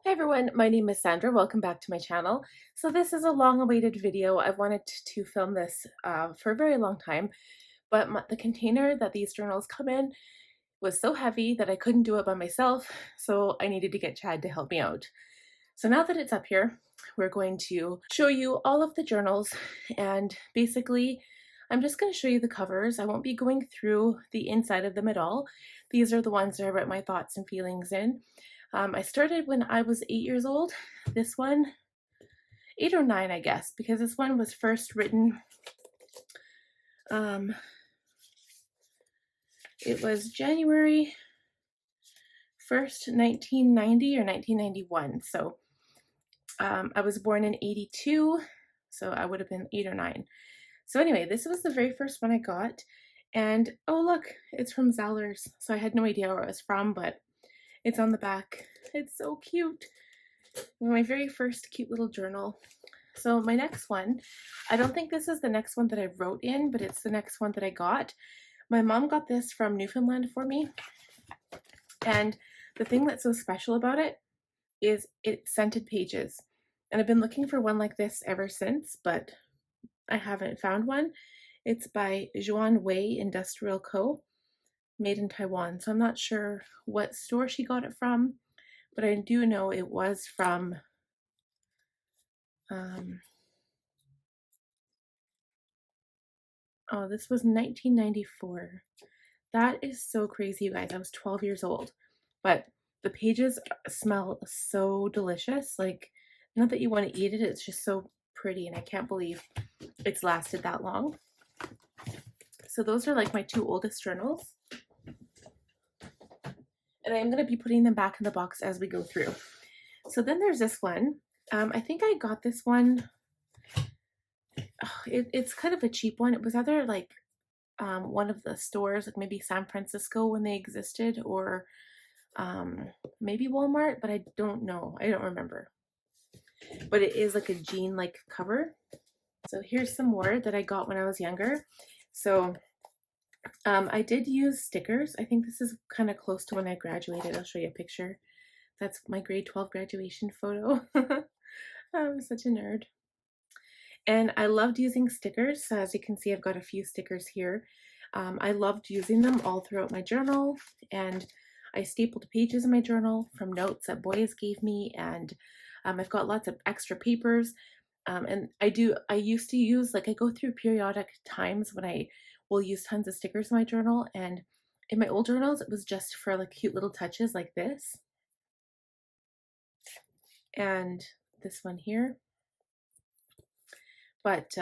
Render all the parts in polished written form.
Hi everyone, my name is Sandra. Welcome back to my channel. So this is a long-awaited video. I've wanted to film this for a very long time, but the container that these journals come in was so heavy that I couldn't do it by myself, so I needed to get Chad to help me out. So now that it's up here, we're going to show you all of the journals, and basically I'm just going to show you the covers. I won't be going through the inside of them at all. These are the ones that I write my thoughts and feelings in. I started when I was 8 years old. This one, 8 or 9, I guess, because this one was first written, it was January 1st, 1990 or 1991. So I was born in 82, so I would have been 8 or 9. So anyway, this was the very first one I got. And oh look, it's from Zellers. So I had no idea where it was from, but it's on the back. It's so cute. My very first cute little journal. So my next one, I don't think this is the next one that I wrote in, but it's the next one that I got. My mom got this from Newfoundland for me. And the thing that's so special about it is it's scented pages. And I've been looking for one like this ever since, but I haven't found one. It's by Juan Wei Industrial Co., made in Taiwan. So I'm not sure what store she got it from, but I do know it was from oh, this was 1994. That is so crazy, you guys. I was 12 years old, but the pages smell so delicious. Like, not that you want to eat it, it's just so pretty, and I can't believe it's lasted that long. So those are like my two oldest journals. And I'm going to be putting them back in the box as we go through. So then there's this one. I think I got this one. Oh, it's kind of a cheap one. It was either like one of the stores, like maybe San Francisco when they existed, or maybe Walmart, but I don't know. I don't remember. But it is like a jean-like cover. So here's some more that I got when I was younger. So I did use stickers. I think this is kind of close to when I graduated. I'll show you a picture. That's my grade 12 graduation photo. I'm such a nerd. And I loved using stickers. So as you can see, I've got a few stickers here. I loved using them all throughout my journal, and I stapled pages in my journal from notes that boys gave me, and I've got lots of extra papers. And I used to use, like, I go through periodic times when I will use tons of stickers in my journal, and in my old journals, it was just for like cute little touches like this. And this one here. But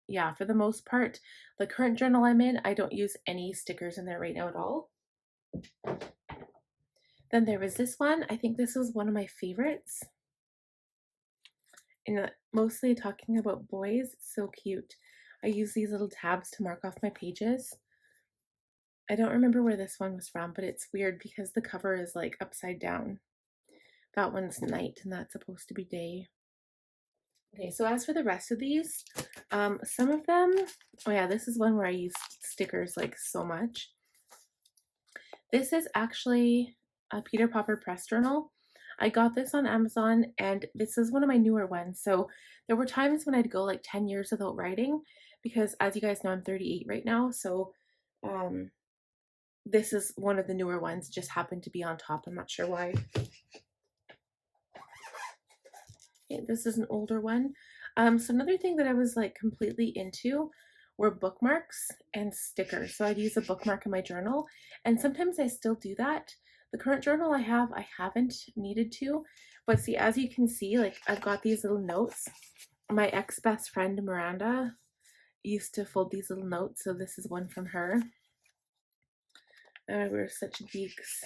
yeah, for the most part, the current journal I'm in, I don't use any stickers in there right now at all. Then there was this one. I think this was one of my favorites. And mostly talking about boys. It's so cute. I use these little tabs to mark off my pages. I don't remember where this one was from, but it's weird because the cover is like upside down. That one's night and that's supposed to be day. Okay, so as for the rest of these, some of them, oh yeah, this is one where I used stickers like so much. This is actually a Peter Popper press journal. I got this on Amazon, and this is one of my newer ones. So there were times when I'd go like 10 years without writing, because as you guys know, I'm 38 right now. So this is one of the newer ones, just happened to be on top. I'm not sure why. Okay, this is an older one. So another thing that I was like completely into were bookmarks and stickers. So I'd use a bookmark in my journal, and sometimes I still do that. The current journal I haven't needed to, but see, as you can see, like I've got these little notes. My ex-best friend Miranda used to fold these little notes, so this is one from her. We're such geeks.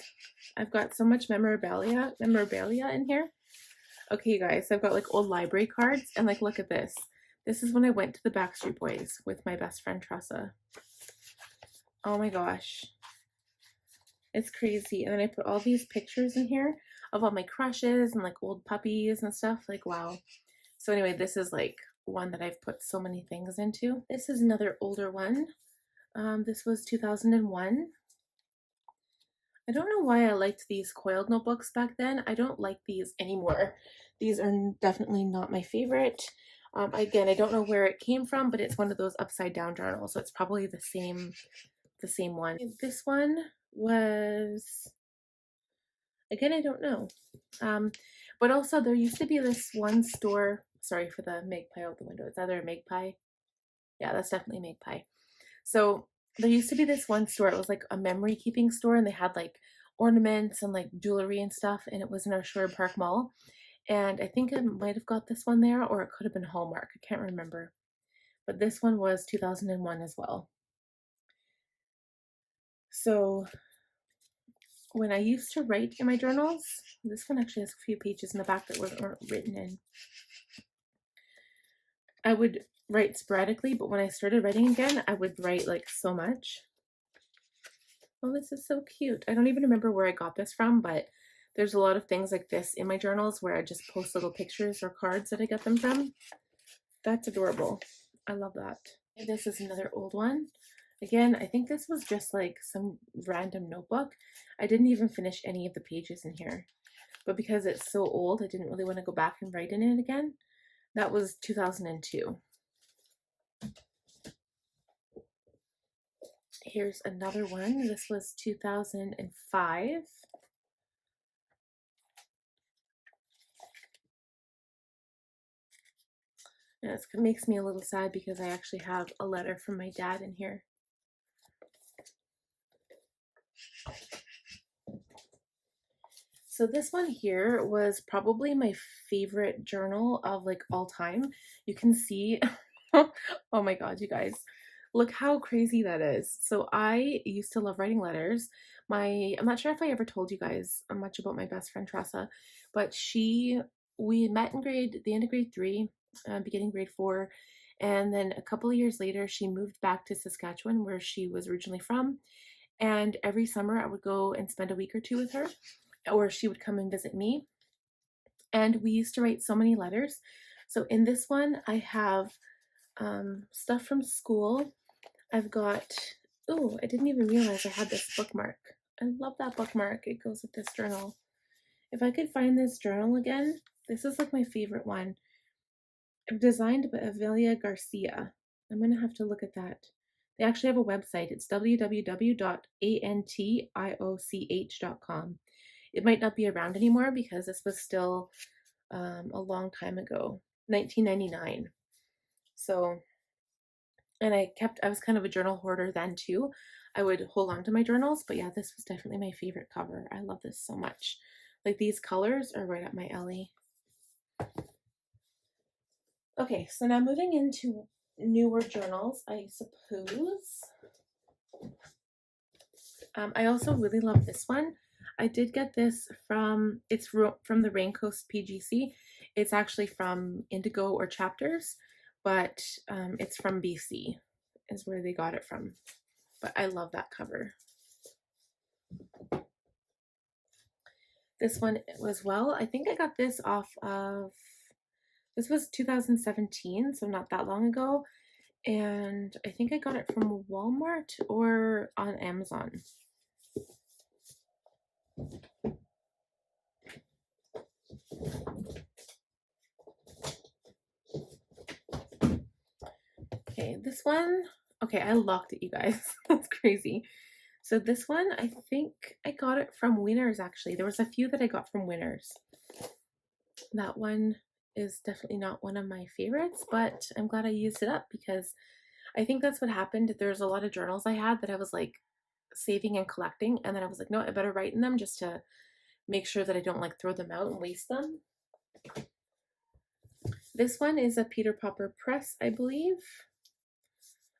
I've got so much memorabilia in here. Okay, you guys, I've got like old library cards, and like, look at this. This is when I went to the Backstreet Boys with my best friend Tressa. Oh my gosh. It's crazy. And then I put all these pictures in here of all my crushes and like old puppies and stuff. Like, wow. So anyway, this is like one that I've put so many things into. This is another older one. This was 2001. I don't know why I liked these coiled notebooks back then. I don't like these anymore. These are definitely not my favorite. Again, I don't know where it came from, but it's one of those upside down journals, so it's probably the same one. This one was, again, I don't know. But also there used to be this one store, sorry for the magpie out the window. It's either a magpie. Yeah, that's definitely magpie. So there used to be this one store. It was like a memory keeping store, and they had like ornaments and like jewelry and stuff. And it was in our Sherwood Park Mall. And I think I might have got this one there, or it could have been Hallmark. I can't remember. But this one was 2001 as well. So when I used to write in my journals, this one actually has a few pages in the back that weren't written in. I would write sporadically, but when I started writing again, I would write like so much. Oh, this is so cute. I don't even remember where I got this from, but there's a lot of things like this in my journals where I just post little pictures or cards that I get them from. That's adorable. I love that. And this is another old one. Again, I think this was just like some random notebook. I didn't even finish any of the pages in here. But because it's so old, I didn't really want to go back and write in it again. That was 2002. Here's another one. This was 2005. And it makes me a little sad because I actually have a letter from my dad in here. So this one here was probably my favorite journal of like all time. You can see, oh my God, you guys, look how crazy that is. So I used to love writing letters. I'm not sure if I ever told you guys much about my best friend Tressa, but we met in the end of grade 3, beginning grade 4. And then a couple of years later, she moved back to Saskatchewan, where she was originally from. And every summer I would go and spend a week or 2 with her, or she would come and visit me. And we used to write so many letters. So in this one, I have stuff from school. I've got, oh, I didn't even realize I had this bookmark. I love that bookmark. It goes with this journal. If I could find this journal again, this is like my favorite one. Designed by Avelia Garcia. I'm going to have to look at that. They actually have a website. It's www.antioch.com. It might not be around anymore because this was still a long time ago, 1999. So, and I was kind of a journal hoarder then too. I would hold on to my journals, but yeah, this was definitely my favorite cover. I love this so much. Like these colors are right up my alley. Okay, so now moving into newer journals, I suppose. I also really love this one. I did get this from the Raincoast PGC. It's actually from Indigo or Chapters, but it's from BC is where they got it from. But I love that cover. This one as well. I think I got this off of, this was 2017, so not that long ago. And I think I got it from Walmart or on Amazon. Okay, this one, okay, I locked it, you guys. That's crazy. So this one, I think I got it from Winners, actually. There was a few that I got from Winners. That one is definitely not one of my favorites, but I'm glad I used it up because I think that's what happened. There's a lot of journals I had that I was like saving and collecting, and then I was like, no, I better write in them just to make sure that I don't like throw them out and waste them. This one is a Peter Popper Press, I believe.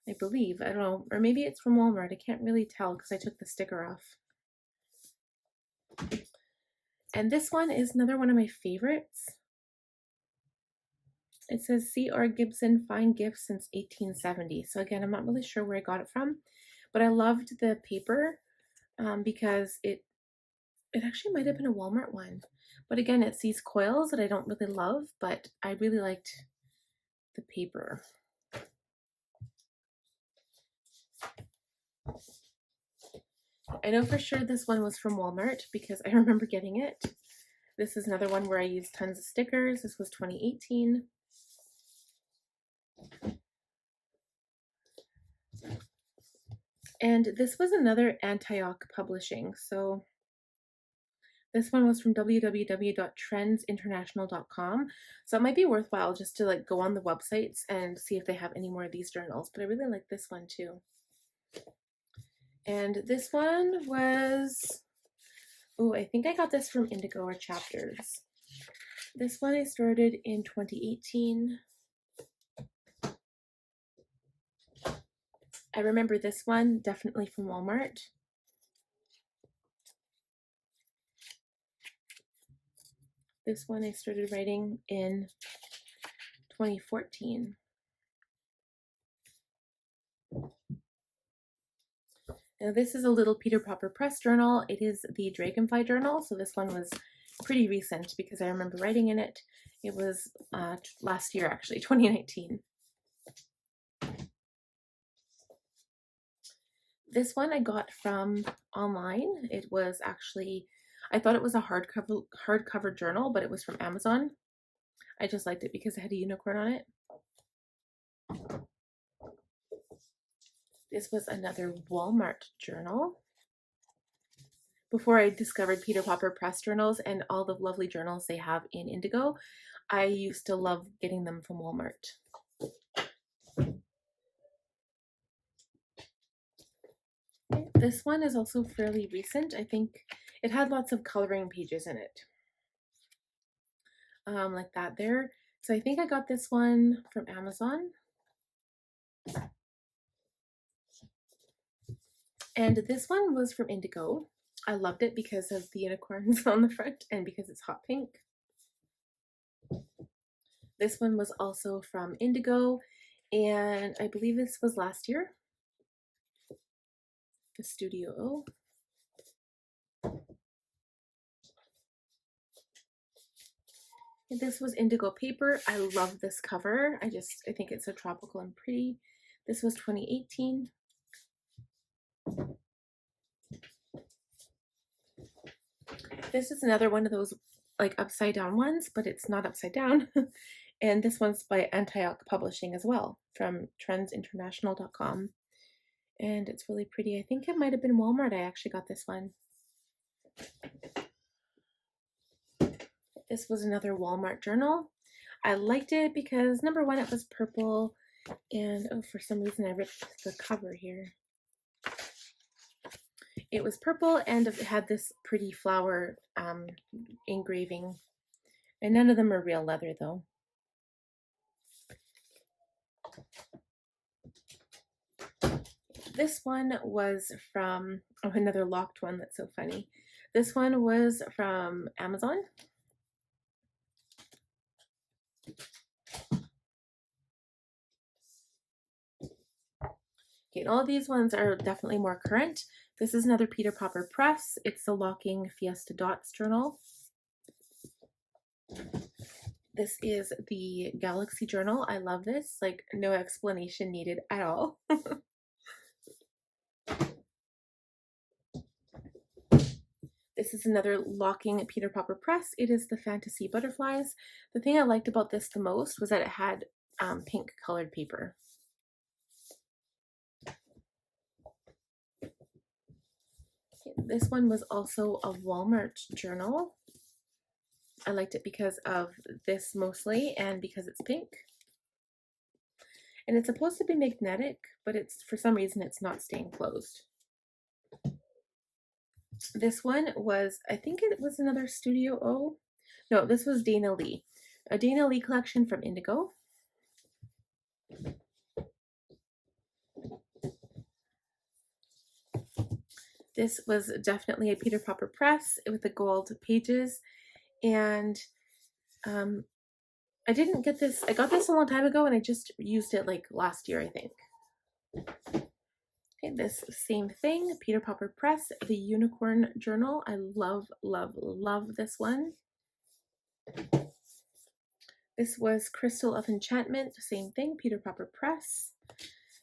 I don't know, or maybe it's from Walmart. I can't really tell because I took the sticker off. And this one is another one of my favorites. It says C.R. Gibson, Fine Gifts Since 1870. So again, I'm not really sure where I got it from, but I loved the paper because it actually might have been a Walmart one. But again, it's these coils that I don't really love, but I really liked the paper. I know for sure this one was from Walmart because I remember getting it. This is another one where I used tons of stickers. This was 2018. And this was another Antioch Publishing. So this one was from www.trendsinternational.com. So it might be worthwhile just to like go on the websites and see if they have any more of these journals. But I really like this one too. And this one was, oh, I think I got this from Indigo or Chapters. This one I started in 2018. I remember this one definitely from Walmart. This one I started writing in 2014. Now this is a little Peter Popper Press journal. It is the Dragonfly Journal, so this one was pretty recent because I remember writing in it. It was last year actually, 2019. This one I got from online. It was actually, I thought it was a hardcover journal, but it was from Amazon. I just liked it because it had a unicorn on it. This was another Walmart journal. Before I discovered Peter Popper Press journals and all the lovely journals they have in Indigo, I used to love getting them from Walmart. This one is also fairly recent. I think it had lots of coloring pages in it. Like that there. So I think I got this one from Amazon. And this one was from Indigo. I loved it because of the unicorns on the front and because it's hot pink. This one was also from Indigo, and I believe this was last year. The Studio O. And this was Indigo paper. I love this cover. I think it's so tropical and pretty. This was 2018. This is another one of those like upside down ones, but it's not upside down. And this one's by Antioch Publishing as well, from trendsinternational.com. And it's really pretty. I think it might have been Walmart I actually got this one. This was another Walmart journal. I liked it because number one, it was purple, and oh, for some reason I ripped the cover here. It was purple and it had this pretty flower engraving, and none of them are real leather though. This one was from, oh, another locked one, that's so funny. This one was from Amazon. Okay, and all of these ones are definitely more current. This is another Peter Popper Press. It's the Locking Fiesta Dots journal. This is the Galaxy Journal. I love this, like no explanation needed at all. This is another Locking Peter Popper Press. It is the Fantasy Butterflies. The thing I liked about this the most was that it had pink colored paper. This one was also a Walmart journal. I liked it because of this mostly and because it's pink. And it's supposed to be magnetic, but it's for some reason it's not staying closed. This one was, I think it was another Studio O. No, this was Dana Lee. A Dana Lee collection from Indigo. This was definitely a Peter Popper Press with the gold pages. And I didn't get this, I got this a long time ago and I just used it like last year, I think. Okay, this same thing, Peter Popper Press, the Unicorn Journal. I love, love, love this one. This was Crystal of Enchantment, same thing, Peter Popper Press.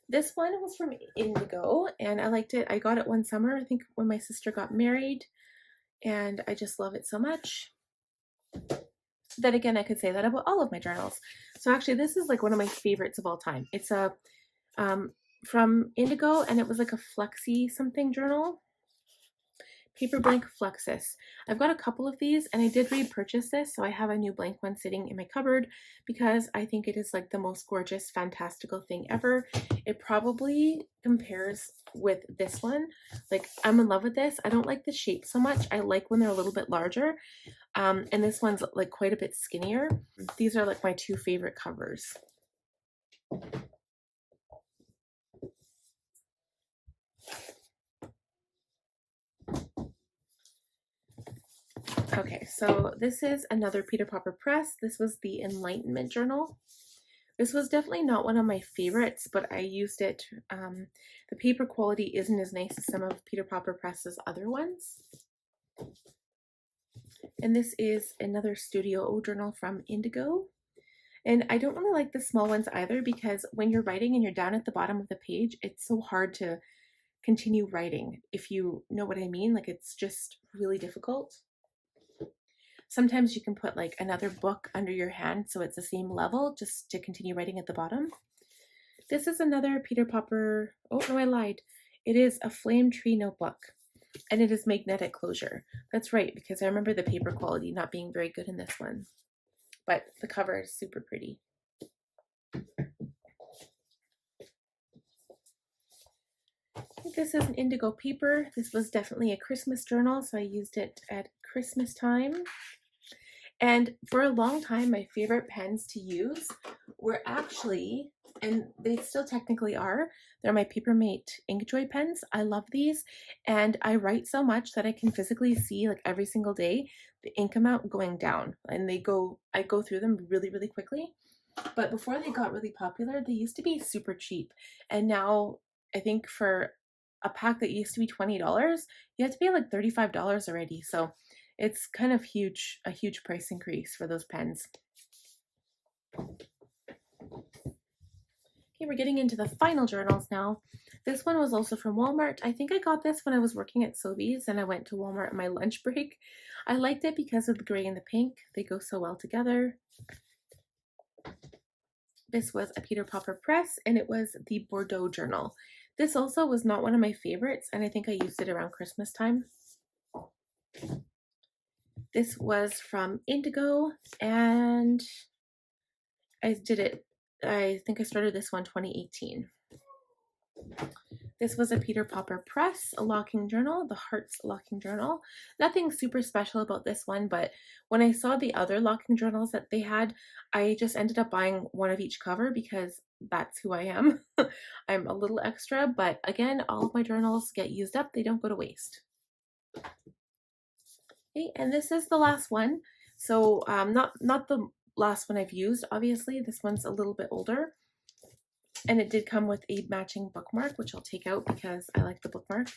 This one was from Indigo, and I liked it. I got it one summer, I think when my sister got married, and I just love it so much. Then again, I could say that about all of my journals. So actually, this is like one of my favorites of all time. It's a from Indigo, and it was like a flexi something journal. Paper blank Fluxus. I've got a couple of these, and I did repurchase this, so I have a new blank one sitting in my cupboard because I think it is like the most gorgeous, fantastical thing ever. It probably compares with this one. Like, I'm in love with this. I don't like the shape so much. I like when they're a little bit larger, and this one's like quite a bit skinnier. These are like my two favorite covers. Okay, so this is another Peter Popper Press. This was the Enlightenment Journal. This was definitely not one of my favorites, but I used it. The paper quality isn't as nice as some of Peter Popper Press's other ones. And this is another Studio journal from Indigo. And I don't really like the small ones either, because when you're writing and you're down at the bottom of the page, it's so hard to continue writing, if you know what I mean. Like, it's just really difficult. Sometimes you can put like another book under your hand so it's the same level, just to continue writing at the bottom. This is another Peter Popper, oh no, I lied. It is a Flame Tree notebook, and it is magnetic closure. That's right, because I remember the paper quality not being very good in this one, but the cover is super pretty. This is an Indigo paper. This was definitely a Christmas journal, so I used it at Christmas time. And for a long time, my favorite pens to use were actually, and they still technically are, they're my Papermate Inkjoy pens. I love these, and I write so much that I can physically see, like, every single day the ink amount going down, and I go through them really, really quickly. But before they got really popular, they used to be super cheap, and now I think for a pack that used to be $20, you have to pay like $35 already. So it's kind of a huge price increase for those pens. Okay, we're getting into the final journals now. This one was also from Walmart. I think I got this when I was working at Sobeys and I went to Walmart on my lunch break. I liked it because of the gray and the pink. They go so well together. This was a Peter Popper Press, and it was the Bordeaux Journal. This also was not one of my favorites, and I think I used it around Christmas time. This was from Indigo, and I think I started this one 2018. This was a Peter Popper Press, a locking journal, the Hearts locking journal. Nothing super special about this one, but when I saw the other locking journals that they had, I just ended up buying one of each cover because that's who I am. I'm a little extra, but again, all of my journals get used up. They don't go to waste. Okay, and this is the last one. So not the last one I've used, obviously. This one's a little bit older. And it did come with a matching bookmark, which I'll take out because I like the bookmark.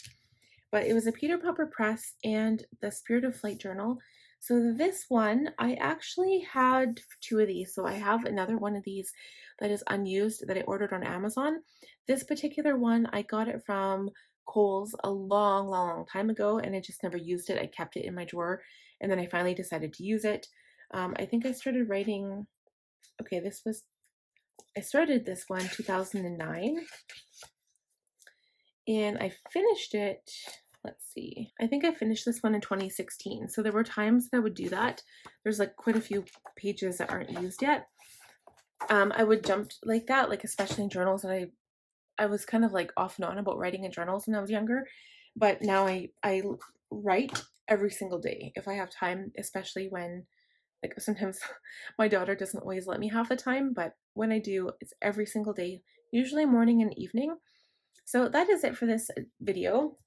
But it was a Peter Popper Press and the Spirit of Flight journal. So this one, I actually had two of these. So I have another one of these that is unused that I ordered on Amazon. This particular one, I got it from Kohl's a long, long, long time ago, and I just never used it. I kept it in my drawer, and then I finally decided to use it. I think I started writing, okay, I started this one 2009, and I finished it, let's see, I think I finished this one in 2016. So there were times that I would do that. There's like quite a few pages that aren't used yet. I would jump like that, like especially in journals that I was kind of like off and on about writing in journals when I was younger, but now I write every single day if I have time, especially when, like, sometimes my daughter doesn't always let me have the time, but when I do, it's every single day, usually morning and evening. So that is it for this video.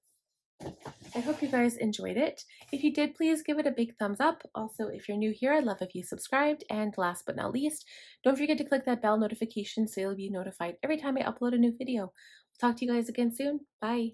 I hope you guys enjoyed it. If you did, please give it a big thumbs up. Also, if you're new here, I'd love if you subscribed. And last but not least, don't forget to click that bell notification so you'll be notified every time I upload a new video. Talk to you guys again soon. Bye.